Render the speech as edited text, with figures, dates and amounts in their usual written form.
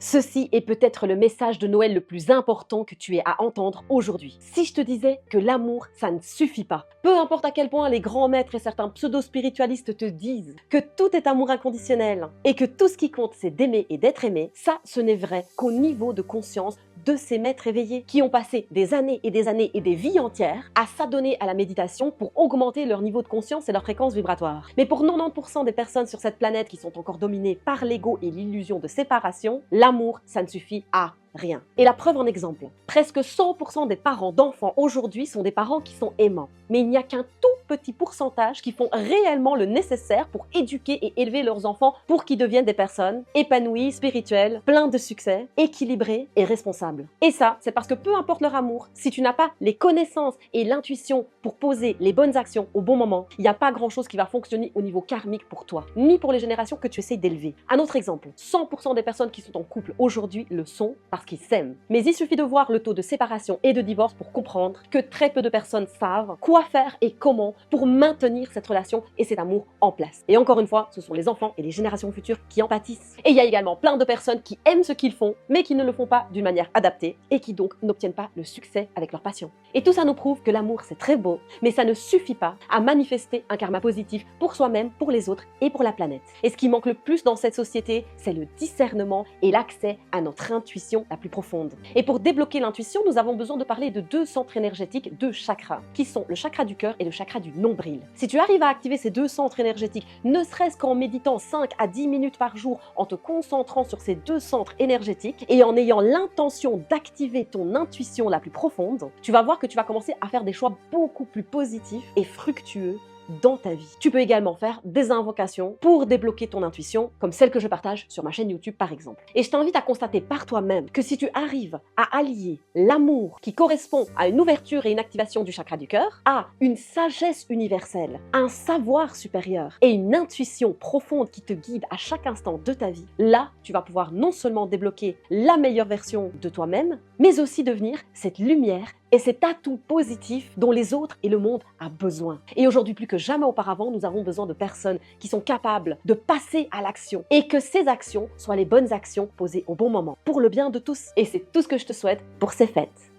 Ceci est peut-être le message de Noël le plus important que tu aies à entendre aujourd'hui. Si je te disais que l'amour, ça ne suffit pas, peu importe à quel point les grands maîtres et certains pseudo-spiritualistes te disent que tout est amour inconditionnel et que tout ce qui compte c'est d'aimer et d'être aimé, ça ce n'est vrai qu'au niveau de conscience de ces maîtres éveillés qui ont passé des années et des années et des vies entières à s'adonner à la méditation pour augmenter leur niveau de conscience et leur fréquence vibratoire. Mais pour 90% des personnes sur cette planète qui sont encore dominées par l'ego et l'illusion de séparation, l'amour, ça ne suffit à rien. Et la preuve en exemple, presque 100% des parents d'enfants aujourd'hui sont des parents qui sont aimants. Mais il n'y a qu'un tout petit pourcentage qui font réellement le nécessaire pour éduquer et élever leurs enfants pour qu'ils deviennent des personnes épanouies, spirituelles, pleines de succès, équilibrées et responsables. Et ça, c'est parce que peu importe leur amour, si tu n'as pas les connaissances et l'intuition pour poser les bonnes actions au bon moment, il n'y a pas grand-chose qui va fonctionner au niveau karmique pour toi, ni pour les générations que tu essayes d'élever. Un autre exemple, 100% des personnes qui sont en couple aujourd'hui le sont parce qu'ils s'aiment. Mais il suffit de voir le taux de séparation et de divorce pour comprendre que très peu de personnes savent quoi faire et comment pour maintenir cette relation et cet amour en place. Et encore une fois, ce sont les enfants et les générations futures qui en pâtissent. Et il y a également plein de personnes qui aiment ce qu'ils font, mais qui ne le font pas d'une manière adaptée et qui donc n'obtiennent pas le succès avec leur passion. Et tout ça nous prouve que l'amour c'est très beau, mais ça ne suffit pas à manifester un karma positif pour soi-même, pour les autres et pour la planète. Et ce qui manque le plus dans cette société, c'est le discernement et l'accès à notre intuition la plus profonde. Et pour débloquer l'intuition, nous avons besoin de parler de deux centres énergétiques, deux chakras, qui sont le chakra du cœur et le chakra du nombril. Si tu arrives à activer ces deux centres énergétiques, ne serait-ce qu'en méditant 5 à 10 minutes par jour, en te concentrant sur ces deux centres énergétiques et en ayant l'intention d'activer ton intuition la plus profonde, tu vas voir que tu vas commencer à faire des choix beaucoup plus positifs et fructueux dans ta vie. Tu peux également faire des invocations pour débloquer ton intuition, comme celle que je partage sur ma chaîne YouTube par exemple. Et je t'invite à constater par toi-même que si tu arrives à allier l'amour qui correspond à une ouverture et une activation du chakra du cœur, à une sagesse universelle, un savoir supérieur et une intuition profonde qui te guide à chaque instant de ta vie, là, tu vas pouvoir non seulement débloquer la meilleure version de toi-même, mais aussi devenir cette lumière et cet atout positif dont les autres et le monde a besoin. Et aujourd'hui, plus que jamais auparavant, nous avons besoin de personnes qui sont capables de passer à l'action et que ces actions soient les bonnes actions posées au bon moment, pour le bien de tous. Et c'est tout ce que je te souhaite pour ces fêtes.